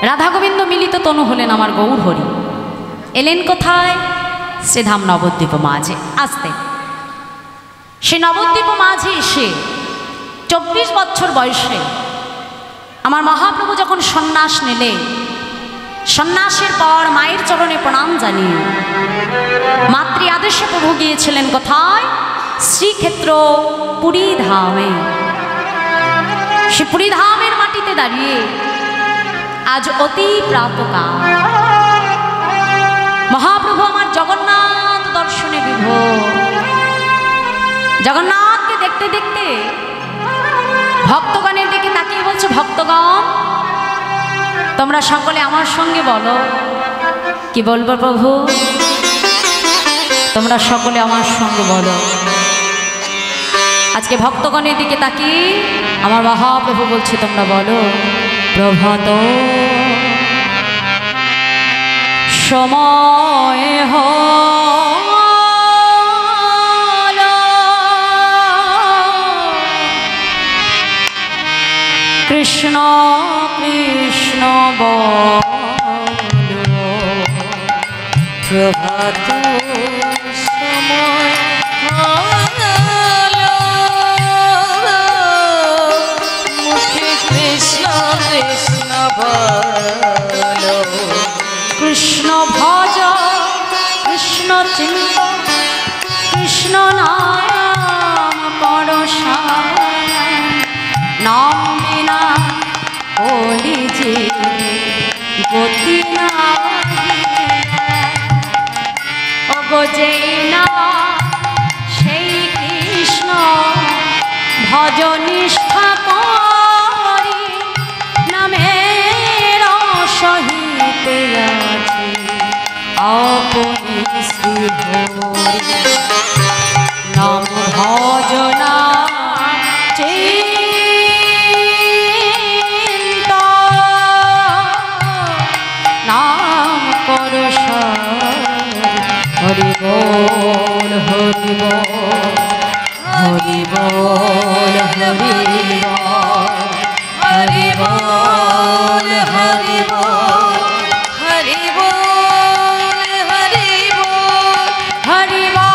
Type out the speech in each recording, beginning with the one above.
রাধা গোবিন্দ মিলিত তনু হলেন আমার গৌর হরি। এলেন কোথায়? শ্রীধাম নবদ্বীপ মাঝে। আসতে সে নবদ্বীপ মাঝে এসে 24 বছর বয়সে আমার মহাপ্রভু যখন সন্ন্যাস নিলেন, সন্ন্যাসের পর মায়ের চরণে প্রণাম জানিয়ে মাতৃ আদেশে প্রভু গিয়েছিলেন কোথায়? শ্রীক্ষেত্র পুরী ধামে। সে পুরী ধামের মাটিতে দাঁড়িয়ে আজ অতি প্রাতকাল মহাপ্রভু আমার জগন্নাথ দর্শনে বিভোর। জগন্নাথকে দেখতে দেখতে ভক্তগণের দিকে তাকিয়ে বলছে, ভক্তগণ তোমরা সকলে আমার সঙ্গে বলো। কি বলবো প্রভু? তোমরা সকলে আমার সঙ্গে বলো। আজকে ভক্তগণের দিকে তাকিয়ে আমার মহাপ্রভু বলছে, তোমরা বলো, প্রভাত সময় হল কৃষ্ণ কৃষ্ণ বল, প্রভাত সময় হল মুখে কৃষ্ণ কৃষ্ণ বল, কৃষ্ণ ভজ কৃষ্ণ চিন্ত কৃষ্ণ নাম পরশা, নাম বিনা বলি যে গতি নাহি, যেই না সেই কৃষ্ণ ভজ নিষ্ঠা করি, নামের সহিত আছে আপনি শ্রীহরি, নাম ভজনা চিন্তা নাম করস। হরি বল হরি বল হরি বল হরি বল হরি বল হরি বল হরি বল হরি বল হরি বল।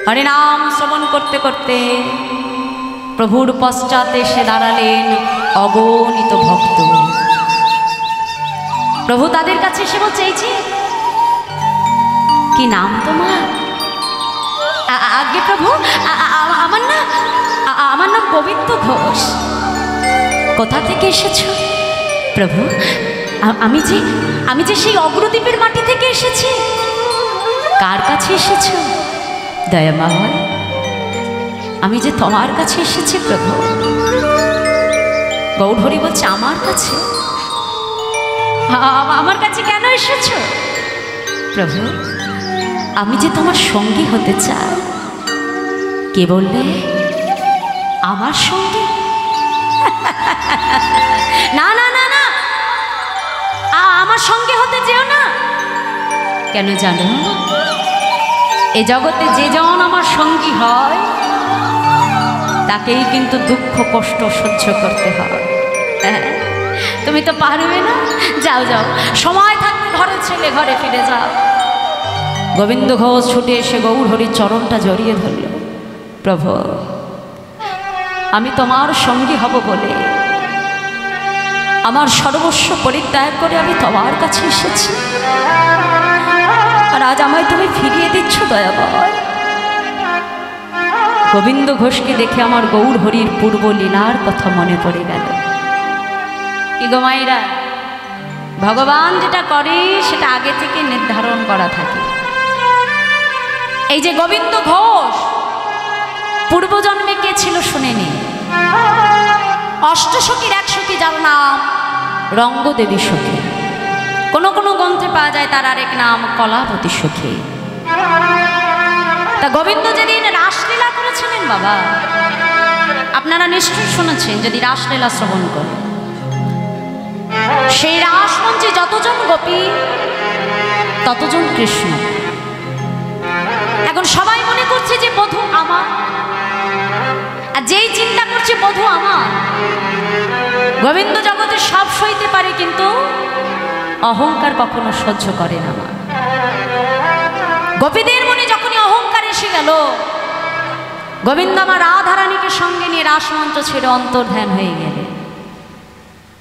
হরিনাম শ্রবণ করতে করতে প্রভুর পশ্চাতে এসে দাঁড়ালেন অগণিত ভক্ত। প্রভু তাদের কাছে এসে বলছে, এই যে কি নাম তোমার? আগে প্রভু আমার নাম গোবিন্দ ঘোষ। কোথা থেকে এসেছো? প্রভু আমি যে সেই অগ্রদ্বীপের মাটি থেকে এসেছি। কার কাছে এসেছো? দয়াময় আমি যে তোমার কাছে এসেছি প্রভু। গৌরহরি বলছে, আমার কাছে? আমার কাছে কেন এসেছো? প্রভু আমি যে তোমার সঙ্গী হতে চাই। কে বললে? আমার সঙ্গী? না না না না, আমার সঙ্গে হতে যেও না। কেন জানো? এ জগতে যে জন আমার সঙ্গী হয় তাকেই কিন্তু দুঃখ কষ্ট সহ্য করতে হয়। তুমি তো পারবে না। যাও যাও, সময় থাকতে ঘরে ছেলে ঘরে ফিরে যাও। গোবিন্দ ঘোষ ছুটে এসে গৌরহরির চরণটা জড়িয়ে ধরল। প্রভু আমি তোমার সঙ্গী হব বলে আমার সর্বস্ব পরিত্যাগ করে আমি তোমার কাছে এসেছি, আর আজ আমায় তুমি ফিরিয়ে দিচ্ছ দয়াময়। গোবিন্দ ঘোষকে দেখে আমার গৌরহরির পূর্ব লীলার কথা মনে পড়ে গেল। কি গো মায়েরা, ভগবান যেটা করে সেটা আগে থেকে নির্ধারণ করা থাকে। এই যে গোবিন্দ ঘোষ পূর্বজন্মে কে ছিল শুনেনি? অষ্টসখীর এক সখী যার নাম রঙ্গদেবী সখী, কোনো কোনো গ্রন্থে পাওয়া যায় তার আরেক নাম কলাবতী সখী। তা গোবিন্দ যেদিন রাসলীলা করেছিলেন বাবা, আপনারা নিশ্চয়ই শুনেছেন যদি রাসলীলা শ্রবণ করে, সেই রাসমঞ্চে যতজন গোপী ততজন কৃষ্ণ। এখন সবাই মনে করছে যে বধূ আমার, আর যেই চিন্তা করছে বধূ আমার। গোবিন্দ জগতে সব সইতে পারে, কিন্তু অহংকার কখনো সহ্য করে না। গোপীদের মনে যখনই অহংকার এসে গেল, গোবিন্দ আমার রাধারানীকে সঙ্গে নিয়ে রাসমঞ্চ ছেড়ে অন্তর্ধান হয়ে গেলেন।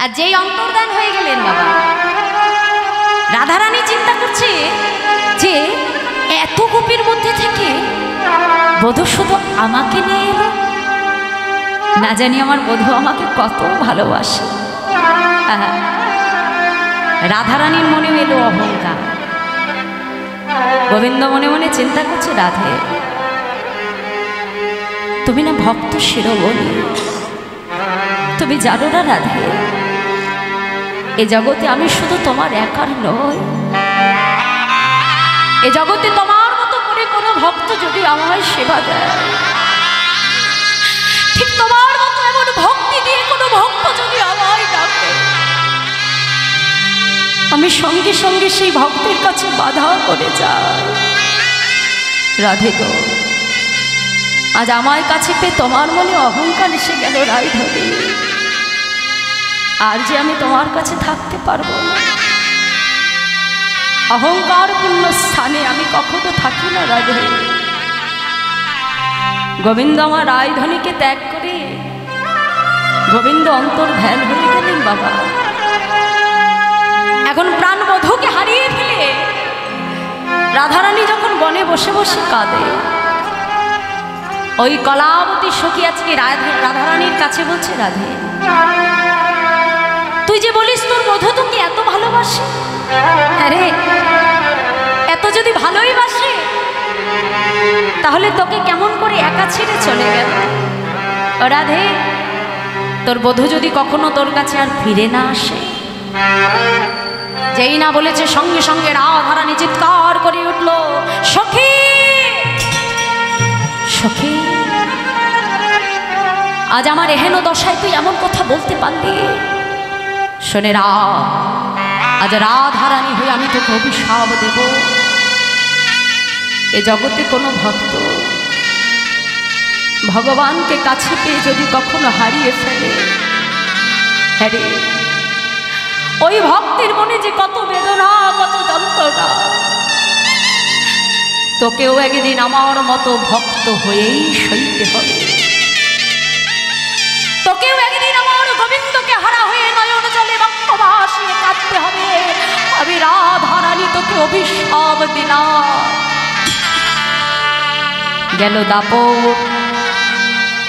আর যেই অন্তর্ধান হয়ে গেলেন বাবা, রাধারানী চিন্তা করছে যে এত গোপীর মধ্যে থেকে বধূ শুধু আমাকে নিয়ে এলো, না জানি আমার বধূ আমাকে কত ভালোবাসে। রাধারানীর মনে এলো অহংকার। গোবিন্দ মনে মনে চিন্তা করছে, রাধে তুমি না ভক্ত শিরোমণি, তুমি জানো না রাধে, এ জগতে আমি শুধু তোমার একার নই, এ জগতে তোমার মতো করে কোনো ভক্ত যদি আমায় সেবা দেয়, ঠিক তোমার মতো এমন ভক্তি দিয়ে কোনো ভক্ত যদি আমায় ডাকে, আমি সঙ্গে সঙ্গে সেই ভক্তের কাছে বাধা করে যাই। রাধে গো, আজ আমার কাছে পেয়ে তোমার মনে অহংকার এসে গেল রাইধবী, আর যে আমি তোমার কাছে থাকতে পারবো না। অহংকারপূর্ণ স্থানে আমি কখনো থাকি না রাধে। গোবিন্দ আমার রায়ধনীকে ত্যাগ করে গোবিন্দ অন্তর্ধান হয়ে গেলেন বাবা। এখন প্রাণবধূকে হারিয়ে ফেলে রাধারানী যখন বনে বসে বসে কাঁদে, ওই কলাবতী সখী আজকে রাধারানীর কাছে বলছে, রাধে তুই যে বলিস তোর বধূ তোকে এত ভালোবাসে, আরে এত যদি ভালোই বাসে তাহলে তোকে কেমন করে একা ছেড়ে চলে গেল? রাধে, তোর বধূ যদি কখনো তোর কাছে আর ফিরে না আসে। যেই না বলেছে সঙ্গে সঙ্গে রাধারানী চিৎকার করে উঠল, সখী সখী, আজ আমার এহেন দশায় তুই এমন কথা বলতে পারলি? শোনে আজ রাধারানী হয়ে আমি তোকে অভিশাপ দেব। এ জগতে কোনো ভক্ত ভগবানকে কাছে পেয়ে যদি কখনো হারিয়ে ফেলে, হ্যাঁ রে, ওই ভক্তের মনে যে কত বেদনা, কত যন্ত্রণা, তোকেও একদিন আমার মতো ভক্ত হয়েই সইতে হবে। তোকেও একদিন আমার গোবিন্দকে হারা হয়ে নয়ন জলে রক্ত ভাসিয়ে কাঁদতে হবে। আমি রাধারানী তোকে অভিশাপ দিলাম। গেল দাপর,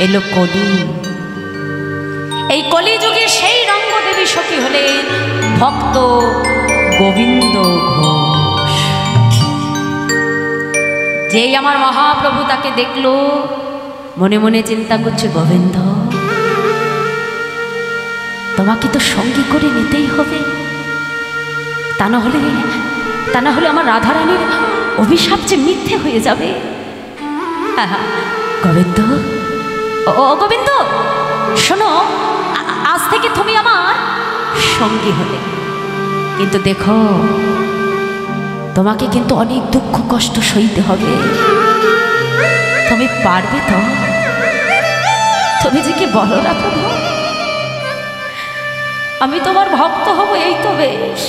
এলো কলি। এই কলিযুগে সেই রঙ্গদেবী সখী হলেন ভক্ত গোবিন্দ ঘোষ। যেই আমার মহাপ্রভু তাকে দেখলো, মনে মনে চিন্তা করছে, গোবিন্দ তোমাকে তো সঙ্গী করে নিতেই হবে, তা না হলে আমার রাধারানীর অভিশাপ যে মিথ্যে হয়ে যাবে। গোবিন্দ, ও গোবিন্দ শোনো, আজ থেকে তুমি আমার সঙ্গী হলে, কিন্তু দেখো তোমাকে কিন্তু অনেক দুঃখ কষ্ট সইতে হবে। তুমি পারবে তো? তুমি যে কি বলো না প্রভু, আমি তোমার ভক্ত হব, এই তো বেশ।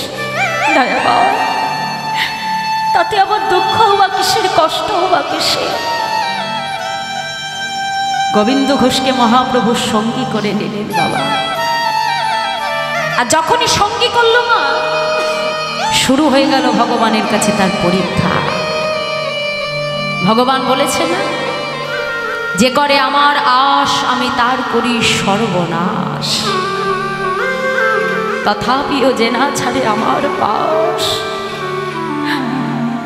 তাতে আমার দুঃখ হওয়া কিসের, কষ্ট হওয়া কিসের? গোবিন্দ ঘোষকে মহাপ্রভু সঙ্গী করে নিলেন বাবা। আর যখনই সঙ্গী করল মা, শুরু হয়ে গেল ভগবানের কাছে তার পরীক্ষা। ভগবান বলেছে না, যে করে আমার আশ আমি তার করি সর্বনাশ, তথাপিও যে না ছাড়ে আমার পাশ,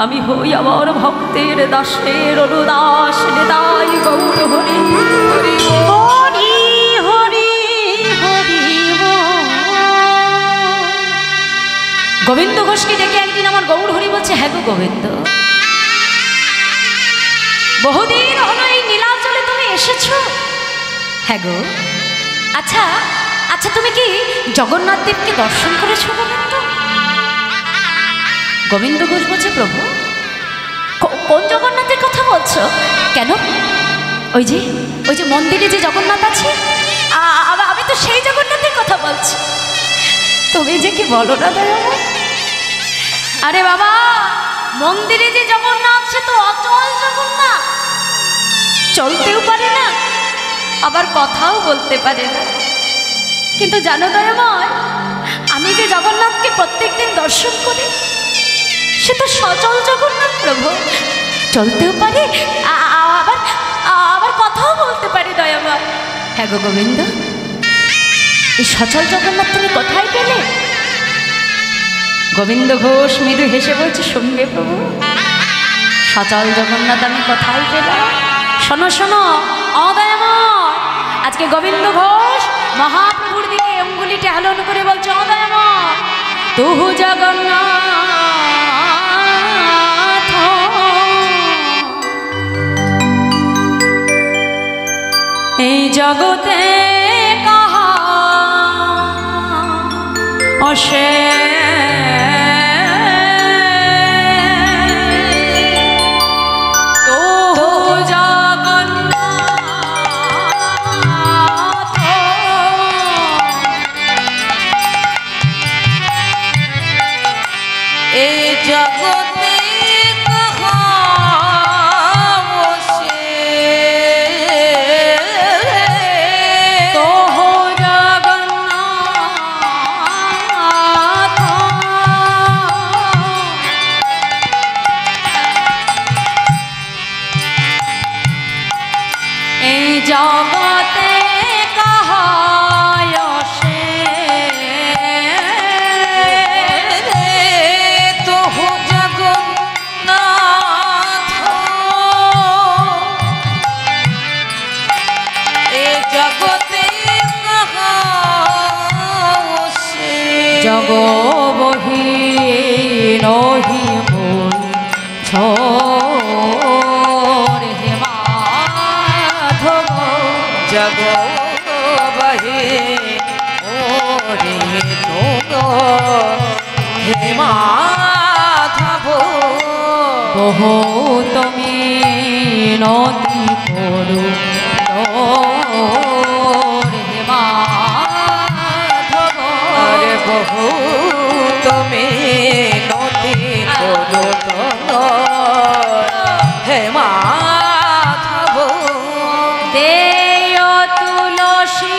আমি হই আমার ভক্তের দাসের অনুদাস। নেতাই গৌর হরি হরি হরি হরি গোবিন্দ ঘোষকে ডেকে একদিন আমার গৌর হরি বলছে, হ্যাঁ গো গোবিন্দ, বহুদিন হলো এই নীলাচলে তুমি এসেছো। হ্যাঁ গো, আচ্ছা আচ্ছা, তুমি কি জগন্নাথ দেবকে দর্শন করেছো গোবিন্দ? গোবিন্দ ঘোষ বলছে, প্রভু কোন জগন্নাথের কথা বলছো? কেন? ওই যে মন্দিরে যে জগন্নাথ আছে, আমি তো সেই জগন্নাথের কথা বলছি। তুমি যে কি বলো না দয়াময়। আরে বাবা, মন্দিরে যে জগন্নাথ সে তো অচল জগন্নাথ, চলতেও পারে না, আবার কথাও বলতে পারে না। কিন্তু জানো দয়াময়, আমি যে জগন্নাথকে প্রত্যেকদিন দর্শন করি, সে তো সচল জগন্নাথ প্রভু, চলতেও পারে আবার কথাও বলতে পারে দয়াময়। হ্যাঁ গো গোবিন্দ, এই সচল জগন্নাথ তুমি কোথায় পেলে? গোবিন্দ ঘোষ মৃদু হেসে বলছে, শুনবে প্রভু, সচল জগন্নাথ আমি কোথায় পেলাম? শোনো শোনো অদয়াময়, আজকে গোবিন্দ ঘোষ মহাপ্রভুর দিকে অঙ্গুলি টেহলন করে বলছে, অদয়াময় তুহু জগন্নাথ এই জগতে কাহা অসে বহু তুমি নদী করু হে মাধব, আরে বহু তুমি নদী করু হে মাধব, দেয় তুলসী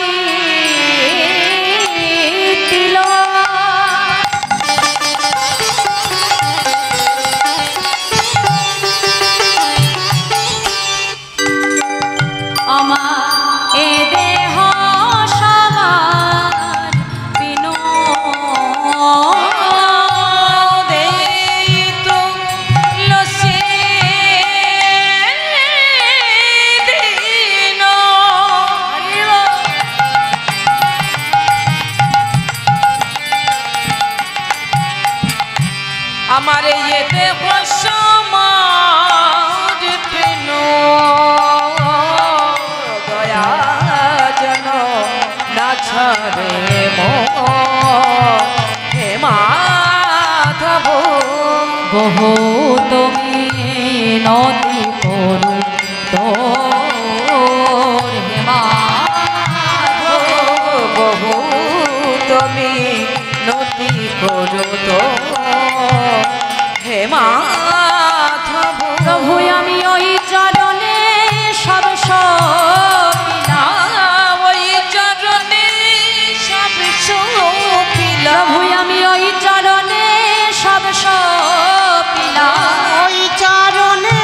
আমার ये देह समाज प्रेम दया जन ना छाड़े हे माधव, বহু তুমি নদী করু হে মাধব, বহু তুমি নদী করু হে মাধব, প্রভু আমি ওই চরণে সব সপিলাম, ওই চরণে সব সপিলাম, প্রভু আমি ওই চরণে সব সপিলাম, ওই চরণে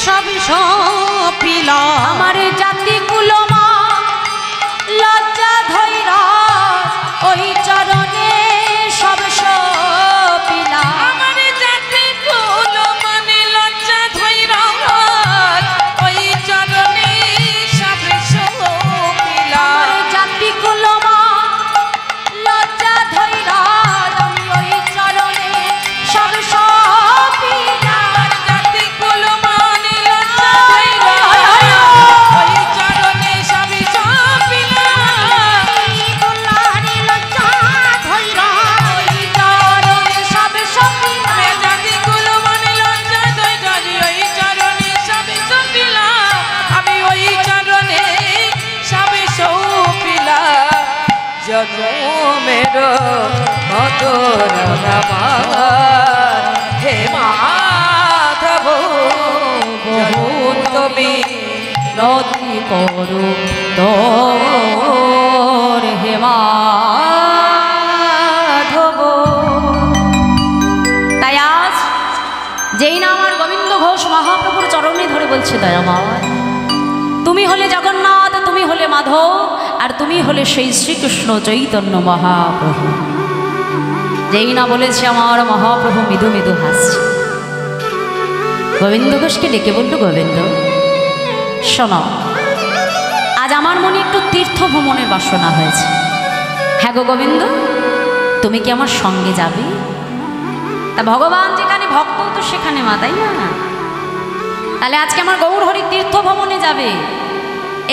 সব সপিলাম, আমার জাতি কুলমা লজ্জা ধৈরা ওই চরণে সব সপিলাম, আমার জাতি জন্মের মতন আমার হে মাধব বহু তুমি নদী করু তোর হে মাধব। তাই আজ যেই না আমার গোবিন্দ ঘোষ মহাপ্রভুর চরণে ধরে বলছে দয়াময়, তুমি হলে জগন্নাথ, তুমি হলে মাধব, আর তুমি হলে সেই শ্রীকৃষ্ণ চৈতন্য মহাপ্রভু। যেই না বলেছে আমার মহাপ্রভু মৃদু মৃদু হাসছে। গোবিন্দ ঘোষকে ডেকে বলল, গোবিন্দ শোনো, আজ আমার মনে একটু তীর্থ ভ্রমণের বাসনা হয়েছে। হ্যাঁ গো গোবিন্দ, তুমি কি আমার সঙ্গে যাবে? তা ভগবান যেখানে ভক্ত তো সেখানে মা, তাই না? তাহলে আজকে আমার গৌর হরি তীর্থ ভ্রমণে যাবে।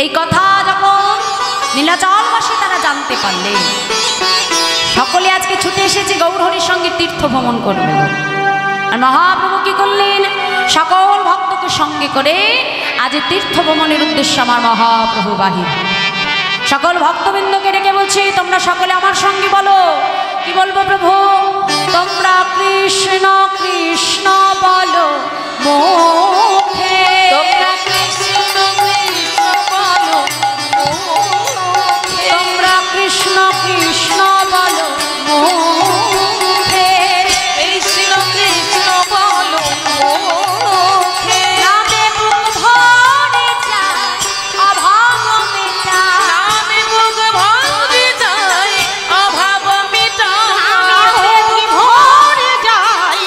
এই কথা যখন নীলাচলবাসী তারা জানতে পারলে, সকলে আজকে ছুটে এসেছে গৌর হরির সঙ্গে তীর্থ ভ্রমণ করবে। আর মহাপ্রভু কি করলেন? সকল ভক্তকে সঙ্গে করে আজ তীর্থ ভ্রমণের উদ্দেশ্যে আমার মহাপ্রভু বাহির। সকল ভক্তবৃন্দকে ডেকে বলছি, তোমরা সকলে আমার সঙ্গে বলো। কি বলবো প্রভু? তোমরা কৃষ্ণ কৃষ্ণ বলো মুখে, তোমরা কৃষ্ণ কৃষ্ণ বলো মুখে, তোমরা কৃষ্ণ কৃষ্ণ বলো মুখে, কৃষ্ণ কৃষ্ণ বলো মুখে, নামে বুক ভরে যায় অভাব মেটায়, নামে বুক ভরে যায় অভাব মিটায়, নামে বুক ভরে যায়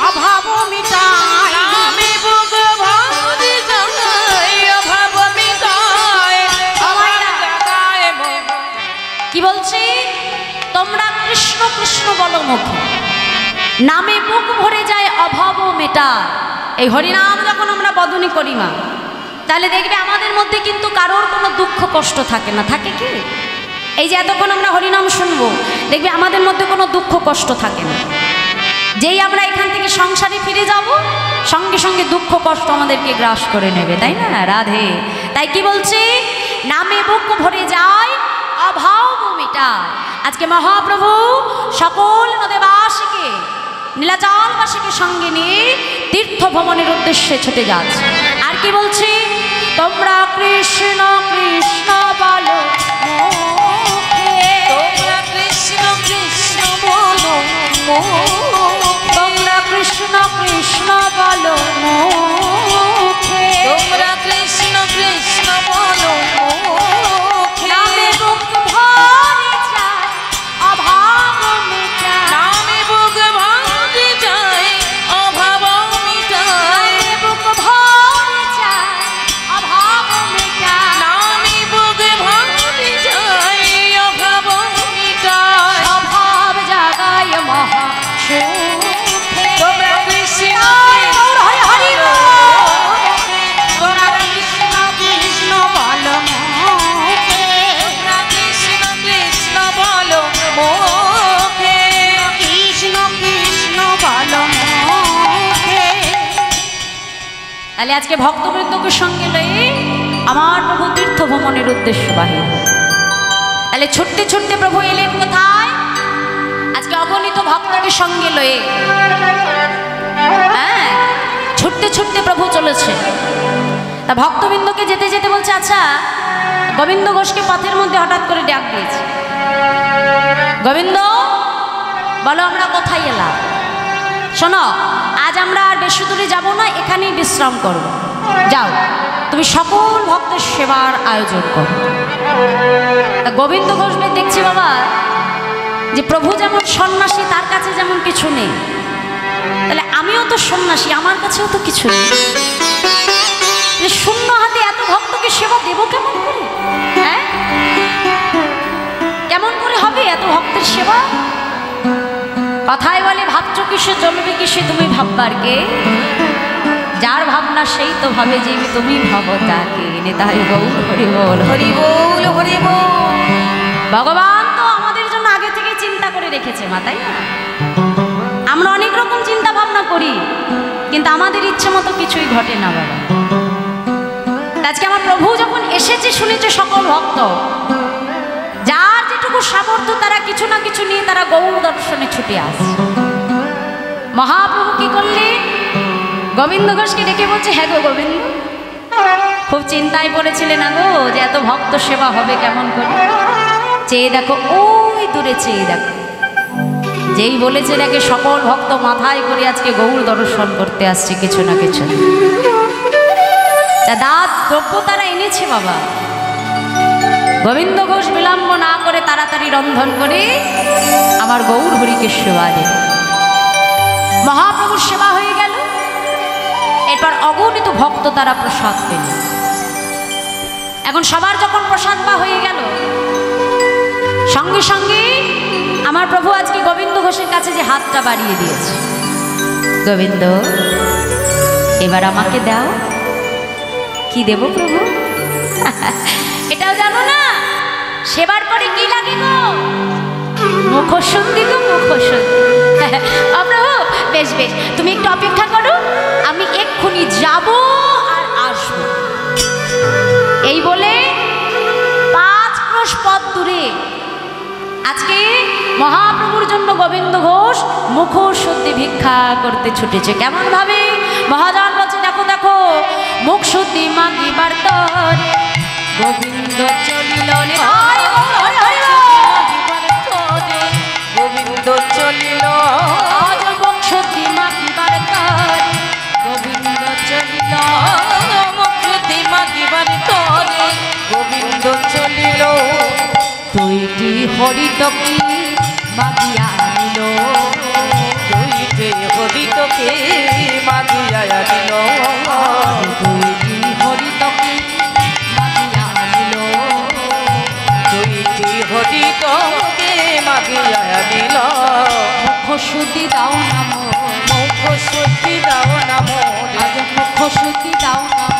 অভাব মিটায়, নামে বুক ভরে যায় অভাব মিটায়, আমার জাগায় মন। কি বলছি? তোমরা কৃষ্ণ কৃষ্ণ বলো মুখে, নামে বুক ভরে যায় অভাব মেটায়। এই হরিনাম যখন আমরা বদনি করি মা, তাহলে দেখবে আমাদের মধ্যে কিন্তু কারোর কোনো দুঃখ কষ্ট থাকে না। থাকে কি? এই যে এতক্ষণ আমরা হরিনাম শুনবো, দেখবে আমাদের মধ্যে কোনো দুঃখ কষ্ট থাকে না। যেই আমরা এখান থেকে সংসারে ফিরে যাব, সঙ্গে সঙ্গে দুঃখ কষ্ট আমাদেরকে গ্রাস করে নেবে, তাই না? রাধে। তাই কি বলছি? নামে বুক ভরে যায় অভাব মেটায়। আজকে মহাপ্রভু সকল নদেবাসীকে, নীলাচলবাসীকে সঙ্গে নিয়ে তীর্থ ভ্রমণের উদ্দেশ্যে ছুটে যাচ্ছে। আর কি বলছি? তোমরা কৃষ্ণ কৃষ্ণ বলো মুখে, তোমরা কৃষ্ণ কৃষ্ণ বলো মুখে, তোমরা কৃষ্ণ কৃষ্ণ বলো মুখে, তোমরা কৃষ্ণ কৃষ্ণ বলো মুখে, নামে বুক ভরে যায় অভাব মেটায়, নামে বুক ভরে যায় অভাব মিটায়, নামে বুক ভরে যায় অভাব মেটায়, নামে বুক ভরে যায় অভাব মিটায়, অভাব জাগায় মহা সুখে। তোমরা কৃষ্ণ গৌর হরি হরি বল। তোমরা কৃষ্ণ কৃষ্ণ বলো মুখে, তোমরা কৃষ্ণ কৃষ্ণ বলো মুখে, কৃষ্ণ কৃষ্ণ বলো মুখে। তাহলে আজকে ভক্তবৃন্দকে সঙ্গে লয়ে আমার প্রভু তীর্থ ভ্রমণের উদ্দেশ্য বাহির হল। তাহলে ছুটতে ছুটতে প্রভু এলেন কোথায়? আজকে অগণিত ভক্তকে সঙ্গে লয়ে, হ্যাঁ, ছুটতে ছুটতে প্রভু চলেছে। তা ভক্তবৃন্দকে যেতে যেতে বলছে, আচ্ছা গোবিন্দ ঘোষকে পথের মধ্যে হঠাৎ করে ডাক দিয়েছে, গোবিন্দ বলো আমরা কোথায় এলাম? শোনো, আজ আমরা আর বেশি দূরে যাবো না, এখানেই বিশ্রাম করব। যাও, তুমি সকল ভক্তের সেবার আয়োজন করো। তা গোবিন্দ ঘোষ দেখছি বাবা, যে প্রভু যেমন সন্ন্যাসী, তার কাছে যেমন কিছু নেই, তাহলে আমিও তো সন্ন্যাসী, আমার কাছেও তো কিছু নেই। যে শূন্য হাতে এত ভক্তকে সেবা দেব কেমন করে? হ্যাঁ, কেমন করে হবে এত ভক্তের সেবা? কথায় বলে, ভাবছো কিসে চলবে কিসে তুমি ভাববার কে? যার ভাবনা সেই তো ভাবে জীবী, তুমি ভাবো তাকে। নেতাই গৌর হরি বল হরি হরি বল হরি বল। ভগবান তো আমাদের জন্য আগে থেকে চিন্তা করে রেখেছে মা, তাই না? আমরা অনেক রকম চিন্তা ভাবনা করি, কিন্তু আমাদের ইচ্ছে মতো কিছুই ঘটে না বাবা। আজকে আমার প্রভু যখন এসেছে, শুনেছে সকল ভক্ত, যার যেটুকু সামর্থ্য তারা কিছু না কিছু নিয়ে তারা গৌর দর্শনে ছুটে আসে। মহাপ্রভু কি করলেন? গোবিন্দ ঘোষকে ডেকে বলছে, হ্যাঁ গো গোবিন্দ, খুব চিন্তায় পড়েছিলেন না গো, যে এত ভক্ত সেবা হবে কেমন করে। চেয়ে দেখো, ওই দূরে চেয়ে দেখো, যেই বলেছে নাকি সকল ভক্ত মাথায় করে আজকে গৌর দর্শন করতে আসছে কিছু না কিছু। দাঁত দ্রব্য তারা এনেছে বাবা। গোবিন্দ ঘোষ বিলম্ব না করে তাড়াতাড়ি রন্ধন করে আমার গৌর হরিকে সেবা দিল। মহাপ্রভুর সেবা হয়ে গেল। এরপর অগণিত ভক্ত তারা প্রসাদ পেল। এখন সবার যখন প্রসাদ পা হয়ে গেল, সঙ্গে সঙ্গে আমার প্রভু আজকে গোবিন্দ ঘোষের কাছে যে হাতটা বাড়িয়ে দিয়েছে, গোবিন্দ এবার আমাকে দাও। কি দেব প্রভু? এটাও জানো না, সেবার পরে কি লাগে গো? মুখশুদ্ধি গো, মুখশুদ্ধি। প্রভু বেশ বেশ, তুমি একটু অপেক্ষা করো, আমি এক্ষুনি যাব আর আসব। এই বলে 5 ক্রোশ পথ দূরে আজকে মহাপ্রভুর জন্য গোবিন্দ ঘোষ মুখশুদ্ধি ভিক্ষা করতে ছুটেছে। কেমন ভাবে মহাজন বলছে, দেখো দেখো, মুখ শুদ্ধি মাগিবার তরে গোবিন্দ চলিল রে, গোবিন্দ চলিল, মুখ শুদ্ধি মাগিবার তরে গোবিন্দ চলিল, মুখ শুদ্ধি মাগিবার তরে গোবিন্দ চলিল। তুইটি হরিত কি মাগিয়া নিল, তুইতে হরিতকে মাগিয়া দিল, তুইটি হরিত কি মাগিয়া নিল, তুইতে হরিতকে মাগিয়া দিল। মুখ শুদ্ধি দাও নাম, মুখ শুদ্ধি দাও নাম, আজ মুখ শুদ্ধি দাও নাম,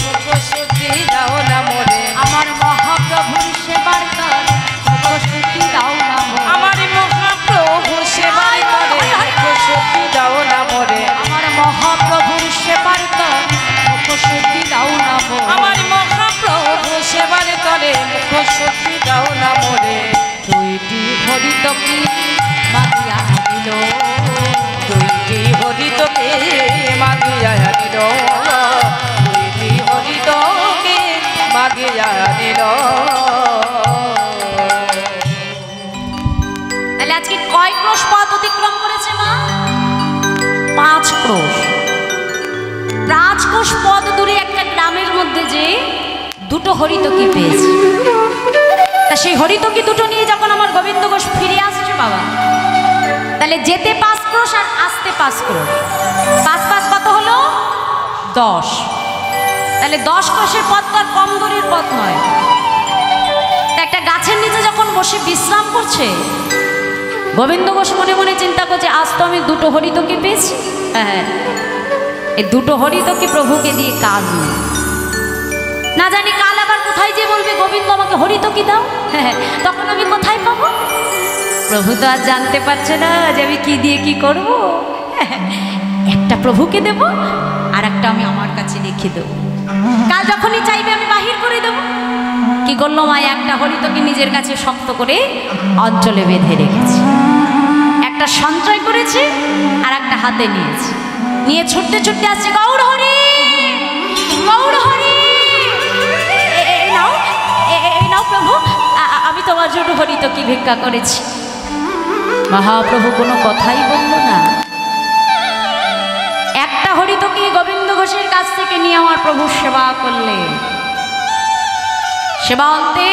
মুখ শুদ্ধি দাও নাম রে, আমার মহাপ্রভুর সেবার কাল মুখ শুদ্ধি দাও নাম, আমার মহাপ্রভু সেবার করে মুখ শুদ্ধি দাও নাম রে, আমার মহাপ্রভুর সেবার কাল মুখ শুদ্ধি দাও নাম, আমার মহাপ্রভু সেবার করে মুখ শুদ্ধি দাও নাম রে। তুইটি হরিত কি মাগিয়া নিল, তুইটি হরিতকে মাগিয়া দিল, তুইটি হরিতকে মাগিয়া দিল। তাহলে আজকে কয় ক্রোশ পথ অতিক্রম করেছে মা? 5 ক্রোশ। 5 ক্রোশ পথ দূরে একটা গ্রামের মধ্যে যে দুটো হরিতকি পেয়েছে। তা সেই হরিতকি দুটো নিয়ে যখন আমার গোবিন্দ ঘোষ ফিরে আসছে বাবা, তাহলে যেতে 5 ক্রোশ আর আসতে 5 ক্রোশ, 5 5 কত হলো? 10। তাহলে 10 ক্রোশের পথ তো আর কম দূরের পথ নয়। তা একটা গাছের নিচে যখন বসে বিশ্রাম করছে, গোবিন্দ ঘোষ মনে মনে চিন্তা করছে, আজ তো আমি দুটো হরিতকি পেয়েছি। হ্যাঁ, এই দুটো হরিতকি প্রভুকে দিয়ে কাজ নেই। না জানি কাল আবার কোথায় যে বলবে, গোবিন্দ আমাকে হরিতকি দাও, হ্যাঁ, তখন আমি কোথায় পাবো? প্রভু তো আর জানতে পারছে না যে আমি কি দিয়ে কি করব। একটা প্রভুকে দেব, আর একটা আমি আমার কাছে রেখে দেবো। কাল যখনই চাইবে আমি বাহির করে দেব। কি করলো মা? একটা হরিতকি নিজের কাছে শক্ত করে অঞ্চলে বেঁধে রেখেছে, একটা সঞ্চয় করেছে আর একটা হাতে নিয়েছে, নিয়ে ছুটতে ছুটতে আসছে, গৌর হরি, গৌর হরি, এই নাও, এই নাও প্রভু, আমি তোমার জন্য হরিতকি ভিক্ষা করেছি। মহাপ্রভু কোনো কথাই বলল না। একটা হরিতকি গোবিন্দ ঘোষের কাছ থেকে নিয়ে আমার প্রভু সেবা করলেন। সেবা অন্তে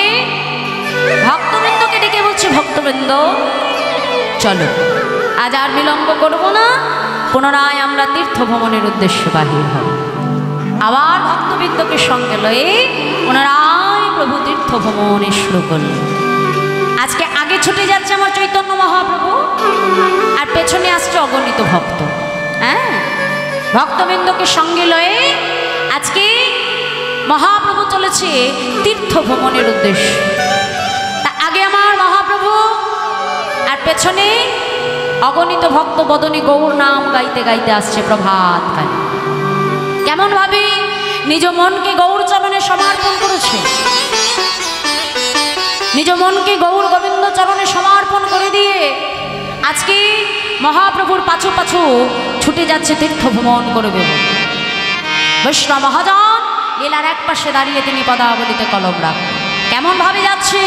ভক্তবৃন্দকে ডেকে বলছে, ভক্তবৃন্দ চলো, আজ আর বিলম্ব করব না, পুনরায় আমরা তীর্থ ভ্রমণের উদ্দেশ্যে বাহির হব। আবার ভক্তবৃন্দকে সঙ্গে লয়ে পুনরায় প্রভু তীর্থ ভ্রমণে শুরু করলেন। আজকে আগে ছুটে যাচ্ছে আমার চৈতন্য মহাপ্রভু, আর পেছনে আসছে অগণিত ভক্ত। হ্যাঁ, ভক্তবৃন্দকে সঙ্গে লয়ে আজকে মহাপ্রভু চলেছে তীর্থ ভ্রমণের উদ্দেশ্য। তা আগে আমার মহাপ্রভু, আর পেছনে অগণিত ভক্ত বদনে গৌর নাম গাইতে গাইতে আসছে প্রভাত কালে। কেমন ভাবে নিজ মনকে গৌর চরণে সমর্পণ করেছে, নিজ মনকে গৌর গোবিন্দ চরণে সমর্পণ করে দিয়ে আজকে মহাপ্রভুর পাছু পাছু ছুটে যাচ্ছে তীর্থ ভ্রমণ করবে। বৈষ্ণব মহাজন লীলার এক পাশে দাঁড়িয়ে তিনি পদাবলিতে কলম রাখেন। কেমন ভাবে যাচ্ছে?